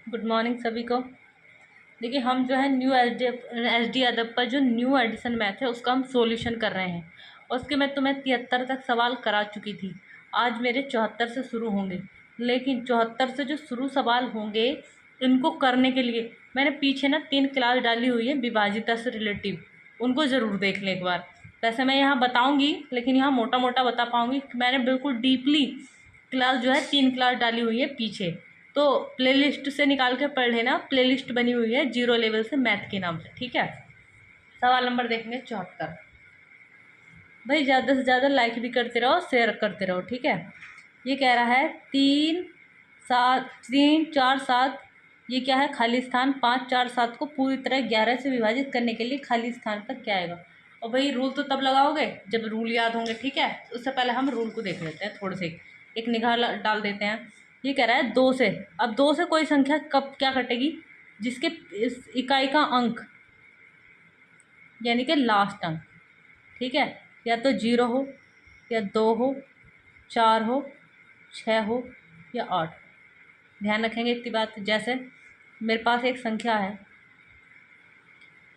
Good morning सभी को। देखिए हम जो है न्यू एच डी अदब पर जो न्यू एडिशन मैथ है उसका हम सॉल्यूशन कर रहे हैं। और उसके मैं तुम्हें 73 तक सवाल करा चुकी थी। आज मेरे 74 से शुरू होंगे, लेकिन 74 से जो शुरू सवाल होंगे इनको करने के लिए मैंने पीछे ना 3 क्लास डाली हुई है विभाजिता से रिलेटिव, उनको ज़रूर देख लें एक बार। वैसे मैं यहाँ बताऊँगी लेकिन यहाँ मोटा मोटा बता पाऊँगी। मैंने बिल्कुल डीपली क्लास जो है 3 क्लास डाली हुई है पीछे, तो प्लेलिस्ट से निकाल के पढ़ लेना। प्लेलिस्ट बनी हुई है जीरो लेवल से मैथ के नाम से, ठीक है। सवाल नंबर देखेंगे 74। भाई ज़्यादा से ज़्यादा लाइक भी करते रहो, शेयर करते रहो, ठीक है। ये कह रहा है 3 7 3 4 7, ये क्या है खाली स्थान। 5 4 7 को पूरी तरह 11 से विभाजित करने के लिए खाली स्थान पर क्या आएगा। और भाई रूल तो तब लगाओगे जब रूल याद होंगे, ठीक है। उससे पहले हम रूल को देख लेते हैं, थोड़े से एक निगाह डाल देते हैं। ये कह रहा है 2 से, अब 2 से कोई संख्या कब क्या कटेगी, जिसके इस इकाई का अंक यानी कि लास्ट अंक, ठीक है, या तो 0 हो या 2 हो, 4 हो, 6 हो या 8। ध्यान रखेंगे इतनी बात। जैसे मेरे पास एक संख्या है,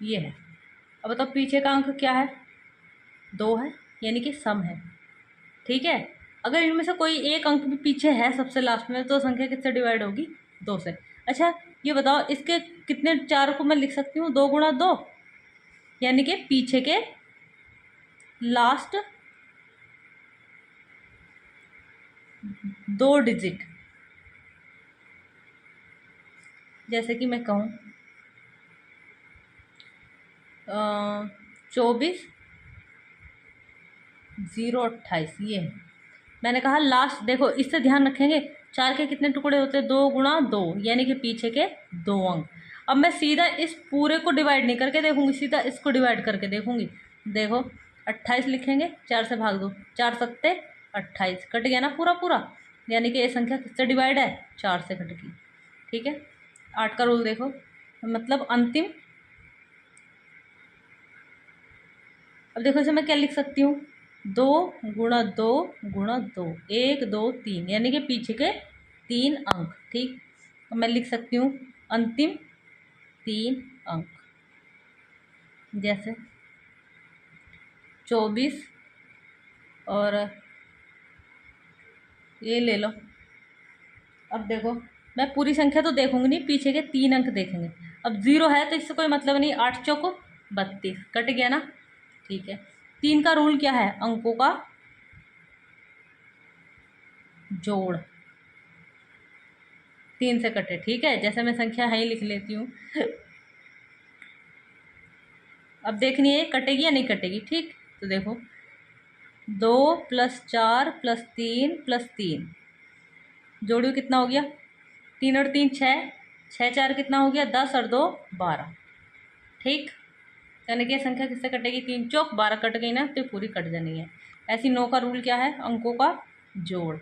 ये है। अब बताओ पीछे का अंक क्या है, 2 है, यानी कि सम है, ठीक है। अगर इनमें से कोई एक अंक भी पीछे है सबसे लास्ट में, तो संख्या किससे डिवाइड होगी, 2 से। अच्छा ये बताओ इसके कितने चार को मैं लिख सकती हूँ, 2 गुणा 2, यानी कि पीछे के लास्ट 2 डिजिट। जैसे कि मैं कहूँ 24 028, ये है। मैंने कहा लास्ट, देखो इससे ध्यान रखेंगे। 4 के कितने टुकड़े होते हैं, 2 गुणा 2, यानी कि पीछे के 2 अंक। अब मैं सीधा इस पूरे को डिवाइड नहीं करके देखूंगी, सीधा इसको डिवाइड करके देखूंगी। देखो 28 लिखेंगे, 4 से भाग दो, 4 सत्ते 28, कट गया ना पूरा पूरा। यानी कि ये संख्या किससे डिवाइड है, 4 से कट गई, ठीक है। 8 का रूल देखो, मतलब अंतिम। अब देखो इसे मैं क्या लिख सकती हूँ, 2 गुणा 2 गुणा 2, 1 2 3, यानी कि पीछे के 3 अंक, ठीक। अब मैं लिख सकती हूँ अंतिम 3 अंक। जैसे 24, और ये ले लो। अब देखो मैं पूरी संख्या तो देखूंगी नहीं, पीछे के 3 अंक देखेंगे। अब 0 है तो इससे कोई मतलब नहीं, 8 चौको 32, कट गया ना, ठीक है। 3 का रूल क्या है, अंकों का जोड़। 3 से कटे, ठीक है। जैसे मैं संख्या है ही लिख लेती हूँ। अब देखनी है कटेगी या नहीं कटेगी, ठीक। तो देखो 2 + 4 + 3 + 3, जोड़ियो कितना हो गया, 3 और 3 6, 6 4 कितना हो गया, 10 और 2 12, ठीक। यानी कि संख्या किससे कटेगी, 3 चौक 12 कट गई ना, तो पूरी कट जानी है। ऐसी 9 का रूल क्या है, अंकों का जोड़।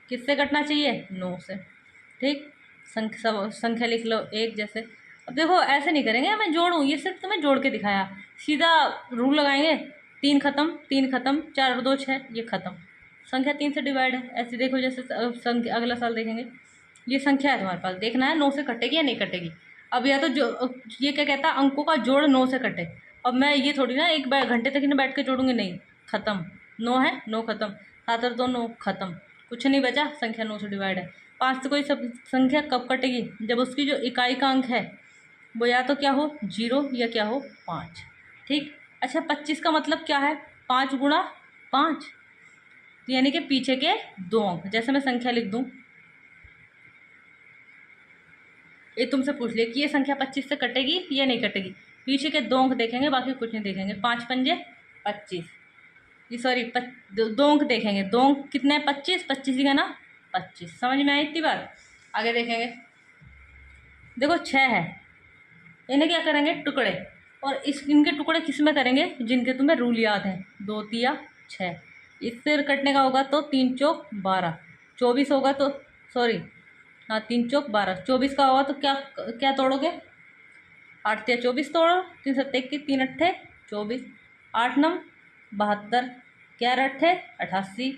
किससे कटना चाहिए, 9 से, ठीक। संख्या लिख लो 1 जैसे। अब देखो ऐसे नहीं करेंगे, मैं जोड़ूँ, ये सिर्फ तुम्हें जोड़ के दिखाया। सीधा रूल लगाएंगे, 3 खत्म 3 खत्म, 4 और 2 6, ये खत्म। संख्या 3 से डिवाइड है। ऐसे देखो जैसे संख्या अगला साल देखेंगे, ये संख्या है तुम्हारे पास, देखना है 9 से कटेगी या नहीं कटेगी। अब या तो जो ये क्या कहता है, अंकों का जोड़ 9 से कटे। अब मैं ये थोड़ी ना एक घंटे तक इन्हें बैठ के जोड़ूंगी, नहीं, खत्म। 9 है, 9 खत्म, 7 और 2 9, खत्म, कुछ नहीं बचा, संख्या 9 से डिवाइड है। 5 से कोई सब संख्या कब कटेगी, जब उसकी जो इकाई का अंक है वो या तो क्या हो 0 या क्या हो 5, ठीक। अच्छा 25 का मतलब क्या है, 5 गुणा 5, तो यानी कि पीछे के 2 अंक। जैसे मैं संख्या लिख दूं, ये तुमसे पूछ ले कि ये संख्या 25 से कटेगी या नहीं कटेगी, पीछे के 2 अंक देखेंगे, बाकी कुछ नहीं देखेंगे। 5 पंजे 25, ये सॉरी 2 अंक देखेंगे, 2 अंक कितने हैं, 25, 25 ही है ना, 25। समझ में आई इतनी बात। आगे देखेंगे, देखो 6 है, इन्हें क्या करेंगे, टुकड़े। और इनके टुकड़े किस में करेंगे, जिनके तुम्हें रूल याद है, 2 तिया 6। इससे कटने का होगा तो 3 चौक 12, 24 होगा तो सॉरी, हाँ 3 चौक 12, 24 का होगा तो क्या क्या तोड़ोगे, 8 तिया 24 तोड़ो, 3 सत्ते 21, 3 अट्ठे 24, 8 नम 72, 11 अट्ठे 88,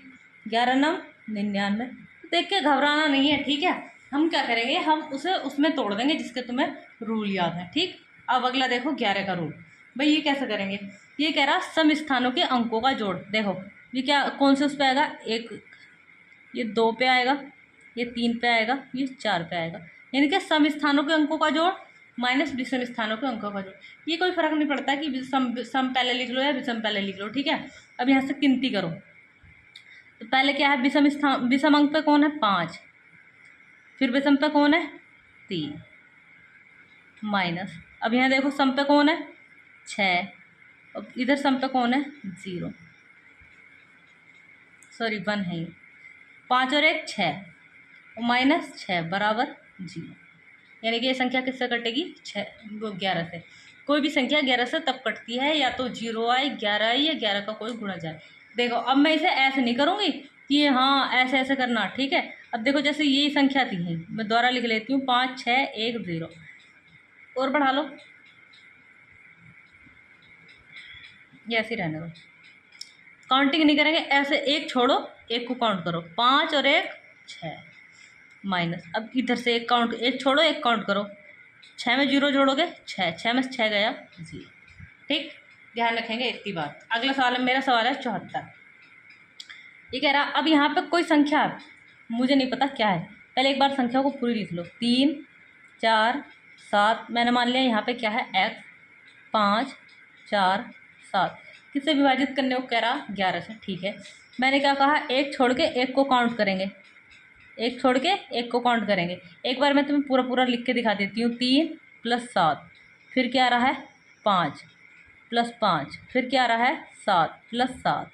11 नम 99। देख के घबराना नहीं है, ठीक है। हम क्या करेंगे, हम उसे उसमें तोड़ देंगे जिसके तुम्हें रूल याद है, ठीक। अब अगला देखो 11 का रूल। भाई ये कैसे करेंगे, ये कह रहा सम स्थानों के अंकों का जोड़। देखो ये क्या, कौन से उस पे आएगा, एक, ये 2 पे आएगा, ये 3 पे आएगा, ये 4 पे आएगा। यानी कि सम स्थानों के अंकों का जोड़ माइनस विषम स्थानों के अंकों का जोड़। ये कोई फर्क नहीं पड़ता कि सम पहले लिख लो या विषम पहले लिख लो, ठीक है। अब यहाँ से गिनती करो, तो पहले क्या है, विषम अंक पे कौन है 5, फिर विषम पे कौन है 3 माइनस। अब यहाँ देखो सम पे कौन है 6, अब इधर सम पे कौन है 0, सॉरी 1 है ये, 5 और 1 6, माइनस 6 बराबर 0। यानी कि ये संख्या किससे कटेगी, 11 से। कोई भी संख्या 11 से तब कटती है या तो 0 आए, 11 आई, या 11 का कोई गुणा जाए। देखो अब मैं इसे ऐसे नहीं करूँगी कि हाँ ऐसे ऐसे करना, ठीक है। अब देखो जैसे यही संख्या थी, मैं दोबारा लिख लेती हूँ, 5 6 1 0, और बढ़ा लो, ये ऐसे रहने दो, काउंटिंग नहीं करेंगे, ऐसे एक छोड़ो एक को काउंट करो, 5 और 1 6 माइनस। अब इधर से एक काउंट, एक छोड़ो एक काउंट करो, 6 में 0 जोड़ोगे 6, 6 में 6 गया 0, ठीक। ध्यान रखेंगे इतनी बात। अगला सवाल है, मेरा सवाल है 74। ये कह रहा अब यहाँ पे कोई संख्या है, मुझे नहीं पता क्या है, पहले एक बार संख्या को पूरी लिख लो, 3 4 7, मैंने मान लिया यहाँ पे क्या है x, 5 4 7, किससे विभाजित करने को कह रहा 11 से, ठीक है। मैंने क्या कहा, एक छोड़ के एक को काउंट करेंगे, एक छोड़ के एक को काउंट करेंगे। एक बार मैं तुम्हें पूरा पूरा लिख के दिखा देती हूँ, 3 + 7, फिर क्या रहा है 5 + 5, फिर क्या रहा है 7 + 7,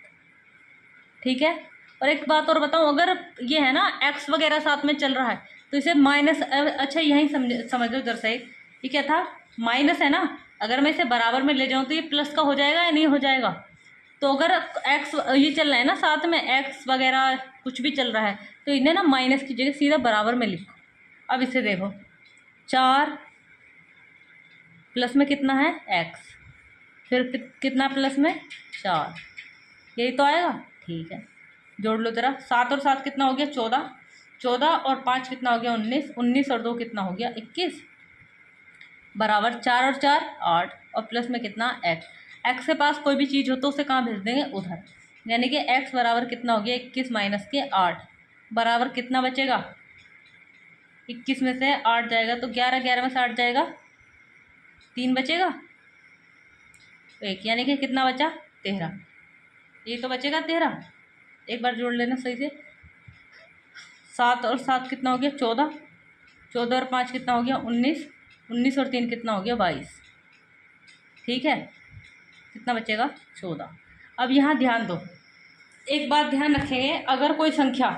ठीक है। और एक बात और बताऊँ, अगर ये है ना x वगैरह साथ में चल रहा है तो इसे माइनस, अच्छा यहीं समझ लो इधर से, ये क्या था माइनस है ना, अगर मैं इसे बराबर में ले जाऊँ तो ये प्लस का हो जाएगा या नहीं हो जाएगा। तो अगर x ये चल रहा है ना साथ में, x वगैरह कुछ भी चल रहा है, तो इन्हें ना माइनस की जगह सीधा बराबर में लिखो। अब इसे देखो, 4 प्लस में कितना है x, फिर कितना प्लस में 4, यही तो आएगा, ठीक है। जोड़ लो जरा, 7 और 7 कितना हो गया 14, 14 और 5 कितना हो गया 19, 19 और 2 कितना हो गया 21, बराबर 4 और 4 8, और प्लस में कितना x के पास कोई भी चीज़ हो तो उसे कहाँ भेज देंगे, उधर। यानी कि x बराबर कितना हो गया 21 माइनस के 8, बराबर कितना बचेगा, 21 में से 8 जाएगा तो 11, 11 में से 8 जाएगा 3 बचेगा, तो 1, यानी कि कितना बचा 13, ये तो बचेगा 13। एक बार जोड़ लेना सही से, 7 और 7 कितना हो गया 14, 14 और 5 कितना हो गया 19, 19 और 3 कितना हो गया 22, ठीक है। कितना बचेगा 14। अब यहाँ ध्यान दो, एक बात ध्यान रखेंगे, अगर कोई संख्या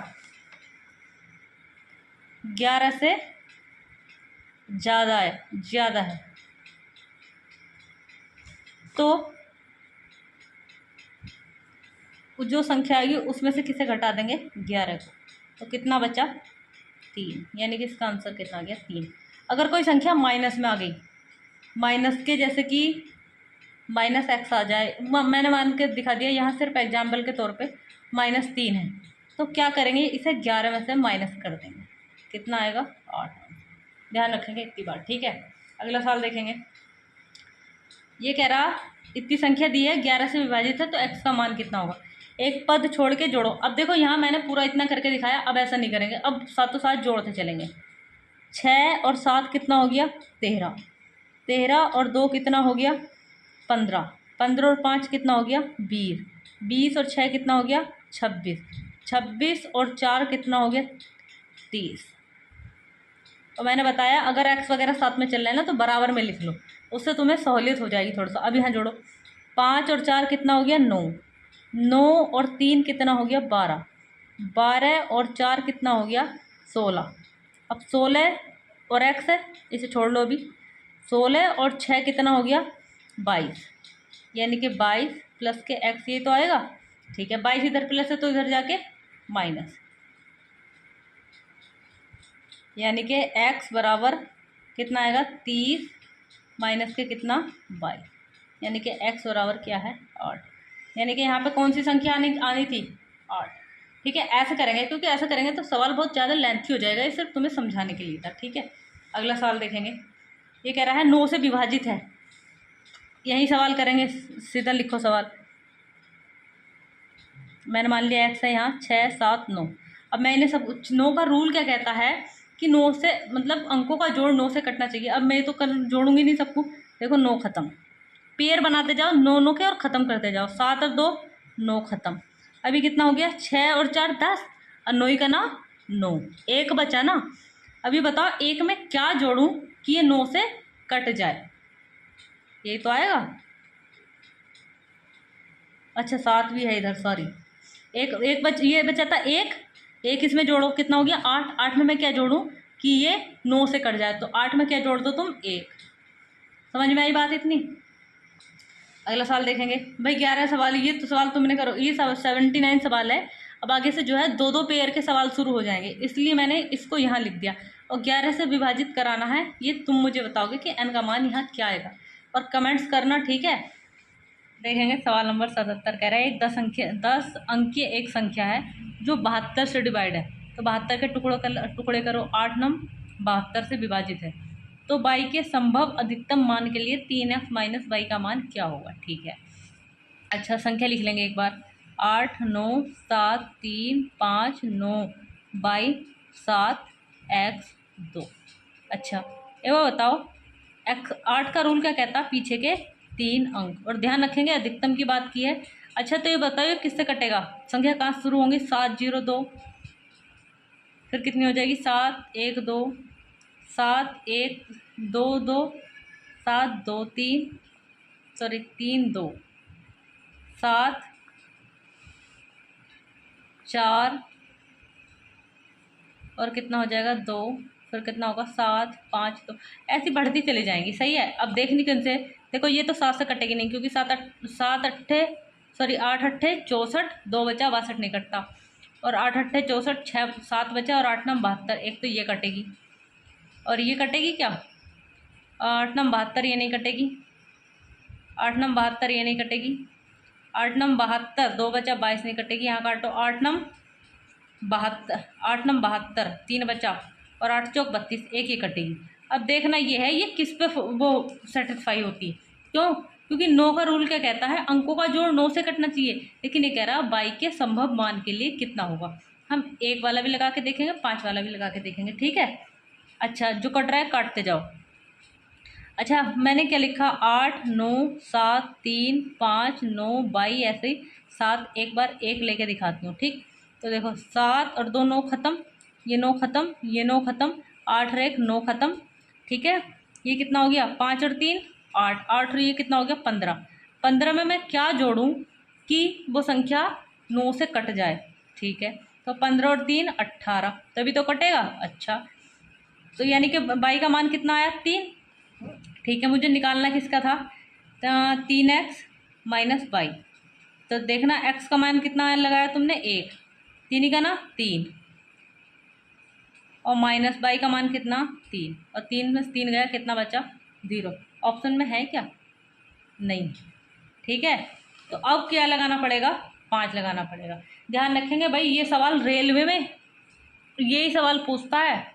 11 से ज़्यादा है तो जो संख्या आएगी उसमें से किसे घटा देंगे 11 को, तो कितना बचा 3, यानी कि इसका आंसर कितना आ गया 3। अगर कोई संख्या माइनस में आ गई, माइनस के जैसे कि -x आ जाए, मैंने मान के दिखा दिया यहाँ सिर्फ एग्जाम्पल के तौर पे, -3 है, तो क्या करेंगे इसे 11 में से माइनस कर देंगे, कितना आएगा 8। ध्यान रखेंगे इतनी बात, ठीक है। अगला सवाल देखेंगे, ये कह रहा इतनी संख्या दी है 11 से विभाजित है तो x का मान कितना होगा, एक पद छोड़ के जोड़ो। अब देखो यहाँ मैंने पूरा इतना करके दिखाया, अब ऐसा नहीं करेंगे, अब सातों साथ जोड़ते चलेंगे। 6 और 7 कितना हो गया 13, 13 और 2 कितना हो गया 15, 15 और 5 कितना हो गया 20, 20 और 6 कितना हो गया 26, 26 और 4 कितना हो गया 30। तो मैंने बताया अगर x वगैरह साथ में चल रहा है ना तो बराबर में लिख लो, उससे तुम्हें सहूलियत हो जाएगी थोड़ा सा। अब यहाँ जोड़ो, 5 और 4 कितना हो गया 9, 9 और 3 कितना हो गया 12, 12 और 4 कितना हो गया 16। अब 16 और x है, इसे छोड़ लो अभी, 16 और 6 कितना हो गया 22, यानी कि 22 प्लस के x, ये तो आएगा, ठीक है। 22 इधर प्लस है तो इधर जाके माइनस, यानी कि x बराबर कितना आएगा 30 माइनस के कितना 22, यानी कि x बराबर क्या है 8। यानी कि यहाँ पे कौन सी संख्या आनी थी 8। ठीक है, ऐसे करेंगे, क्योंकि ऐसा करेंगे तो सवाल बहुत ज़्यादा लेंथी हो जाएगा, ये सिर्फ तुम्हें समझाने के लिए था। ठीक है, अगला सवाल देखेंगे। ये कह रहा है 9 से विभाजित है, यही सवाल करेंगे, सीधा लिखो सवाल। मैंने मान लिया एक्स है यहाँ, 6 7 9। अब मैं इन्हें सब 9 का रूल क्या कहता है कि 9 से मतलब अंकों का जोड़ 9 से कटना चाहिए। अब मैं तो जोड़ूंगी नहीं सबको, देखो 9 खत्म, पेयर बनाते जाओ 9 9 के और ख़त्म करते जाओ, 7 और 2 9 खत्म। अभी कितना हो गया, 6 और 4 10 और 9 का ना 9, एक बचा ना। अभी बताओ एक में क्या जोड़ूं कि ये 9 से कट जाए, यही तो आएगा। अच्छा 7 भी है इधर, सॉरी, ये बचा था एक इसमें जोड़ो, कितना हो गया 8। 8 में मैं क्या जोड़ूं कि ये 9 से कट जाए, तो 8 में क्या जोड़ दो तुम, 1। समझ में आई बात इतनी। अगला सवाल देखेंगे भाई, 11 सवाल, ये तो सवाल तुमने करो, ये 79 सवाल है। अब आगे से जो है 2 2 पेयर के सवाल शुरू हो जाएंगे, इसलिए मैंने इसको यहाँ लिख दिया। और 11 से विभाजित कराना है, ये तुम मुझे बताओगे कि n का मान यहाँ क्या आएगा, और कमेंट्स करना, ठीक है। देखेंगे सवाल नंबर 77 कह रहा है, एक 10 अंकीय एक संख्या है जो 72 से डिवाइड है, तो 72 के टुकड़े करो, 8 नम 72 से विभाजित है, तो y के संभव अधिकतम मान के लिए 3x माइनस y का मान क्या होगा। ठीक है, अच्छा संख्या लिख लेंगे एक बार, 8 9 7 3 5 9 बाई 7 x 2। अच्छा ये बताओ, x 8 का रूल क्या कहता है, पीछे के 3 अंक, और ध्यान रखेंगे अधिकतम की बात की है। अच्छा तो ये बताओ ये किससे कटेगा, संख्या कहाँ शुरू होंगी, 7 0 2, फिर कितनी हो जाएगी 7 1 2, 7 1 2 2, 7 2 3, सॉरी 3 2, 7 4 और कितना हो जाएगा 2, फिर कितना होगा 7 5 2, ऐसी बढ़ती चली जाएंगी। सही है, अब देखनी किन से, देखो ये तो 7 से कटेगी नहीं, क्योंकि 7 अट्ठे सॉरी 8 अट्ठे 64, 2 बचा 62 नहीं कटता, और 8 अट्ठे 64, 6 7 बचा, और 8 नम 72, एक तो ये कटेगी, और ये कटेगी क्या, 8 नम 72 ये नहीं कटेगी, 8 नम 72 ये नहीं कटेगी, 8 नम 72, 2 बचा 22 नहीं कटेगी, यहाँ काटो 8 नम 72 3 बचा, और 8 चौक 32, एक ही कटेगी। अब देखना ये है ये किस पे वो सेटिस्फाई होती है, क्यों, क्योंकि 9 का रूल क्या कहता है, अंकों का जोड़ 9 से कटना चाहिए, लेकिन ये कह रहा है y के संभव मान के लिए कितना होगा। हम 1 वाला भी लगा के देखेंगे, 5 वाला भी लगा के देखेंगे, ठीक है। अच्छा जो कट रहा है काटते जाओ। अच्छा मैंने क्या लिखा, 8 9 7 3 5 9 बाई ऐसे ही 7, एक बार 1 लेके दिखाती हूँ, ठीक। तो देखो 7 और 2 9 खत्म, ये 9 खत्म, ये 9 खत्म, 8 और 1 9 खत्म, ठीक है। ये कितना हो गया 5 और 3 8, 8 और ये कितना हो गया 15। 15 में मैं क्या जोड़ूं कि वो संख्या 9 से कट जाए, ठीक है। तो 15 और 3 18, तभी तो कटेगा। अच्छा तो यानी कि बाई का मान कितना आया 3, ठीक है। मुझे निकालना किसका था, 3x माइनस बाई, तो देखना x का मान कितना लगाया तुमने 1, 3 का ना 3, और माइनस बाई का मान कितना 3, और 3 में 3 गया कितना बचा 0। ऑप्शन में है क्या, नहीं, ठीक है। तो अब क्या लगाना पड़ेगा, 5 लगाना पड़ेगा। ध्यान रखेंगे भाई, ये सवाल रेलवे में यही सवाल पूछता है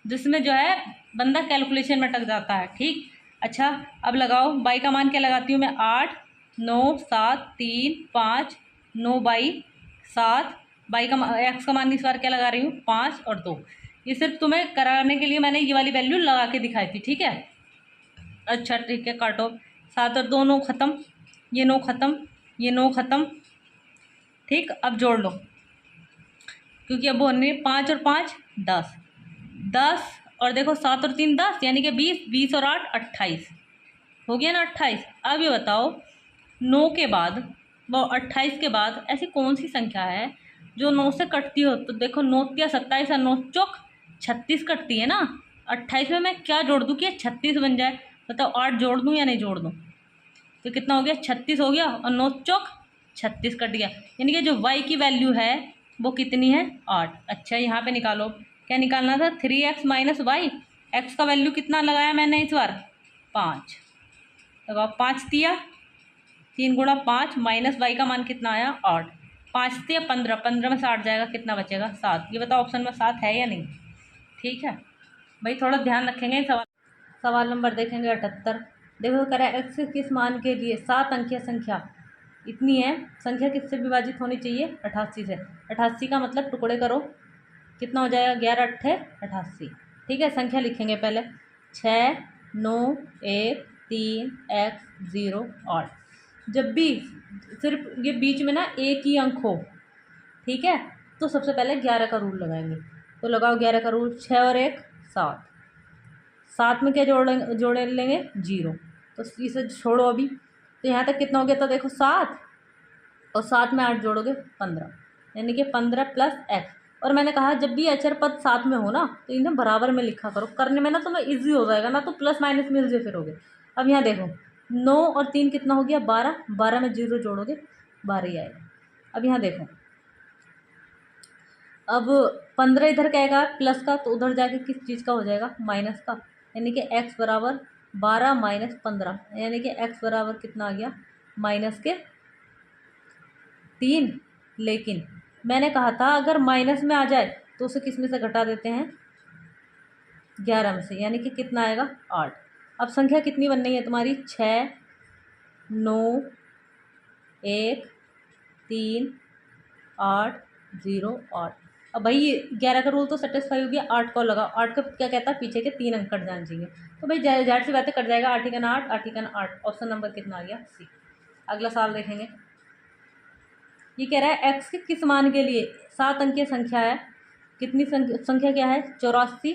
जिसमें जो है बंदा कैलकुलेशन में अटक जाता है, ठीक। अच्छा अब लगाओ, बाई का मान क्या लगाती हूँ मैं, 8 9 7 3 5 9 बाई 7, बाई का एक्स का मान इस बार क्या लगा रही हूँ 5 और 2। ये सिर्फ तुम्हें कराने के लिए मैंने ये वाली वैल्यू लगा के दिखाई थी, ठीक है। अच्छा ठीक है, काटो, 7 और 2 9 खत्म, ये 9 खत्म, ये 9 खत्म, ठीक। अब जोड़ लो, क्योंकि अब बोलने 5 और 5 10, 10 और देखो 7 और 3 10, यानी कि 20, 20 और 8 28, हो गया ना 28। अब ये बताओ 9 के बाद वो 28 के बाद ऐसी कौन सी संख्या है जो 9 से कटती हो, तो देखो 9 या 27 और 9 चौक 36 कटती है ना। 28 में मैं क्या जोड़ दूँ कि 36 बन जाए, बताओ 8 जोड़ दूँ या नहीं जोड़ दूँ, तो कितना हो गया 36 हो गया, और 9 चौक 36 कट गया, यानी कि जो y की वैल्यू है वो कितनी है 8। अच्छा यहाँ पे निकालो, क्या निकालना था 3x माइनस वाई, एक्स का वैल्यू कितना लगाया मैंने इस बार 5, लगाओ 5 दिया, 3 गुणा 5 माइनस वाई का मान कितना आया 8, 5 या 15, 15 में 60 जाएगा, कितना बचेगा 7। ये बताओ ऑप्शन में 7 है या नहीं। ठीक है भाई, थोड़ा ध्यान रखेंगे सवाल। सवाल नंबर देखेंगे 78। देखो कह रहा है एक्स किस मान के लिए 7 अंकीय संख्या इतनी है, संख्या किससे विभाजित होनी चाहिए 88 से। 88 का मतलब टुकड़े करो, कितना हो जाएगा 11 अट्ठे 88। ठीक है, संख्या लिखेंगे पहले 6 9 1 3 x 0 8। जब भी सिर्फ ये बीच में ना एक ही अंक हो, ठीक है, तो सबसे पहले 11 का रूल लगाएंगे। तो लगाओ 11 का रूल, 6 और 1 7। 7 में क्या जोड़ लेंगे 0, तो इसे छोड़ो अभी। तो यहाँ तक कितना हो गया था देखो 7, और 7 में 8 जोड़ोगे 15, यानी कि 15 प्लस x। और मैंने कहा जब भी अचर पद साथ में हो ना तो इन्हें बराबर में लिखा करो, करने में ना तुम्हें इजी हो जाएगा, ना तो प्लस माइनस में उलझे फिरोगे। अब यहाँ देखो 9 और 3 कितना हो गया 12, 12 में 0 जोड़ोगे 12 ही आएगा। अब यहाँ देखो, अब 15 इधर का आएगा प्लस का, तो उधर जाके किस चीज़ का हो जाएगा माइनस का, यानी कि x बराबर 12 माइनस 15, यानी कि x बराबर कितना आ गया माइनस के 3। लेकिन मैंने कहा था अगर माइनस में आ जाए तो उसे किस में से घटा देते हैं 11 में से, यानी कि कितना आएगा 8। अब संख्या कितनी बन रही है तुम्हारी 6 9 1 3 8 0 8। अब भाई 11 का रूल तो सेटिस्फाई हो गया, 8 को लगाओ, 8 का क्या कहता है पीछे के 3 अंक कट जाने चाहिए। तो भाई जाहिर सी बातें कट जाएगा, 8 ही का 8, 8 ही का 8। ऑप्शन नंबर कितना आ गया सी। अगला सवाल देखेंगे। ये कह रहा है एक्स के किस मान के लिए 7 अंकीय संख्या है, कितनी संख्या क्या है 84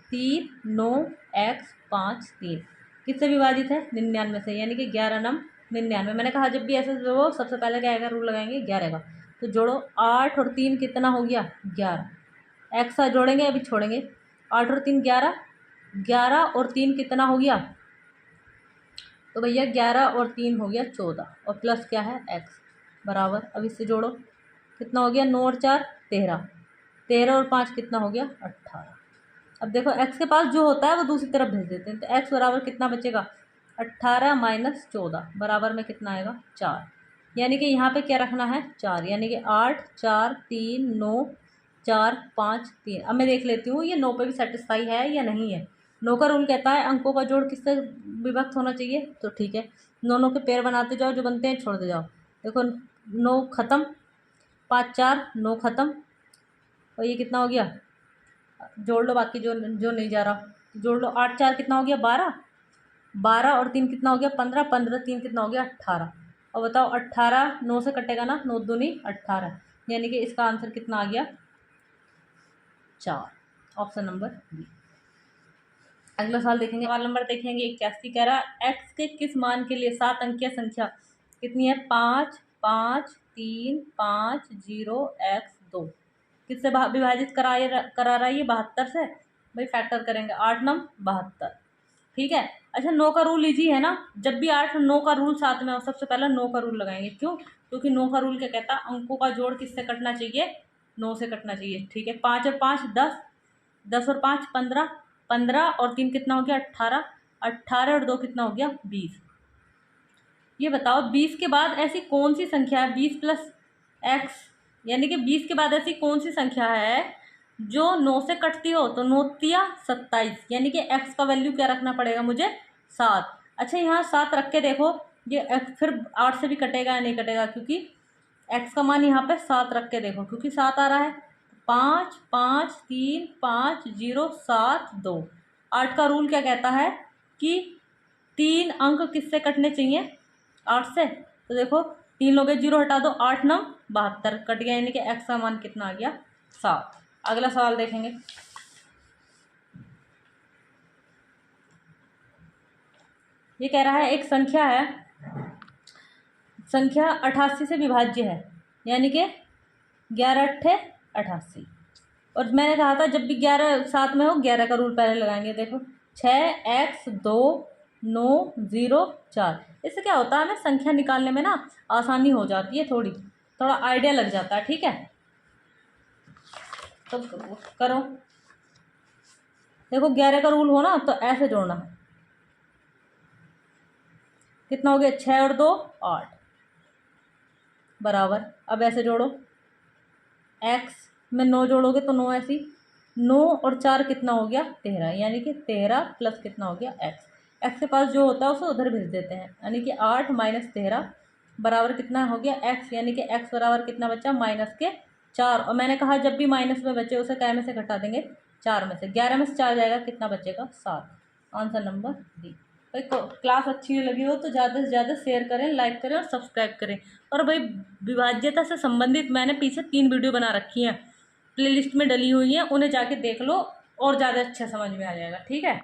3 9 x 5 3, किससे विभाजित है 99 से, यानी कि 11 नम 99। मैंने कहा जब भी ऐसे जो सबसे पहले क्या आएगा रूल लगाएंगे 11 का। तो जोड़ो 8 और 3 कितना हो गया 11, एक्स जोड़ेंगे अभी छोड़ेंगे, 8 और 3 11, 11 और 3 कितना हो गया, तो भैया 11 और 3 हो गया 14, और प्लस क्या है एक्स बराबर, अब इससे जोड़ो कितना हो गया 9 और 4 13, 13 और 5 कितना हो गया 18। अब देखो x के पास जो होता है वो दूसरी तरफ भेज देते हैं, तो x बराबर कितना बचेगा 18 माइनस 14 बराबर में कितना आएगा 4, यानी कि यहाँ पे क्या रखना है 4, यानी कि 8 4 3 9 4 5 3। अब मैं देख लेती हूँ ये 9 पे भी सेटिस्फाई है या नहीं है। 9 का रूल कहता है अंकों का जोड़ किससे विभक्त होना चाहिए, तो ठीक है 9 के पेयर बनाते जाओ, जो बनते हैं छोड़ते जाओ। देखो 9 ख़त्म, 5 4 9 ख़त्म, और ये कितना हो गया जोड़ लो बाकी जो जो नहीं जा रहा, जोड़ लो 8 4 कितना हो गया 12, 12 और 3 कितना हो गया 15, 15 3 कितना हो गया 18। और बताओ 18 9 से कटेगा ना, 9 दूनी 18, यानी कि इसका आंसर कितना आ गया 4, ऑप्शन नंबर बी। अगला सवाल देखेंगे, सवाल नंबर देखेंगे 81। कह रहा एक्स के किस मान के लिए 7 अंकीय संख्या कितनी है 5 5 3 5 0 x 2, किससे विभाजित करा रहा है ये 72 से। भाई फैक्टर करेंगे 8 9 72, ठीक है। अच्छा 9 का रूल इजी है ना, जब भी 8 9 का रूल साथ में हो सबसे पहले 9 का रूल लगाएंगे, क्यों, क्योंकि 9 का रूल क्या कहता है अंकों का जोड़ किससे कटना चाहिए 9 से कटना चाहिए, ठीक है। 5 और 5 10, 10 और 5 15, 15 और 3 कितना हो गया 18, 18 और 2 कितना हो गया 20। ये बताओ 20 के बाद ऐसी कौन सी संख्या है 20 प्लस एक्स, यानी कि 20 के बाद ऐसी कौन सी संख्या है जो 9 से कटती हो, तो 9 तिया 27, यानी कि x का वैल्यू क्या रखना पड़ेगा मुझे 7। अच्छा यहाँ 7 रख के देखो ये x फिर 8 से भी कटेगा या नहीं कटेगा, क्योंकि x का मान यहाँ पे 7 रख के देखो, क्योंकि 7 आ रहा है 5 5 3 5 0 7 2। 8 का रूल क्या कहता है कि 3 अंक किससे कटने चाहिए 8 से, तो देखो 3 लोगे 0 हटा दो 8 9 72 कट गया, यानी कि x का मान कितना आ गया 7। अगला सवाल देखेंगे। ये कह रहा है एक संख्या है, संख्या 88 से विभाज्य है, यानी कि 11 अट्ठे 88। और मैंने कहा था जब भी 11 साथ में हो 11 का रूल पहले लगाएंगे। देखो 6 x 2 9 0 4, इससे क्या होता है हमें संख्या निकालने में ना आसानी हो जाती है, थोड़ा आइडिया लग जाता है, ठीक है। तो करो देखो 11 का रूल हो ना तो ऐसे जोड़ना है, कितना हो गया 6 और 2 8 बराबर, अब ऐसे जोड़ो एक्स में 9 जोड़ोगे तो 9 ऐसी, 9 और 4 कितना हो गया 13, यानी कि 13 प्लस कितना हो गया एक्स। एक्स के पास जो होता है उसे उधर भेज देते हैं, यानी कि 8 माइनस 13 बराबर कितना हो गया एक्स, यानी कि एक्स बराबर कितना बचा माइनस के 4। और मैंने कहा जब भी माइनस में बचे उसे क्या में से घटा देंगे 4 में से, 11 में से 4 जाएगा कितना बचेगा 7। Answer number D. भाई क्लास अच्छी लगी हो तो ज़्यादा से ज़्यादा शेयर करें, लाइक करें और सब्सक्राइब करें। और भाई विभाज्यता से संबंधित मैंने पीछे 3 वीडियो बना रखी हैं, प्लेलिस्ट में डली हुई हैं, उन्हें जाके देख लो और ज़्यादा अच्छा समझ में आ जाएगा। ठीक है।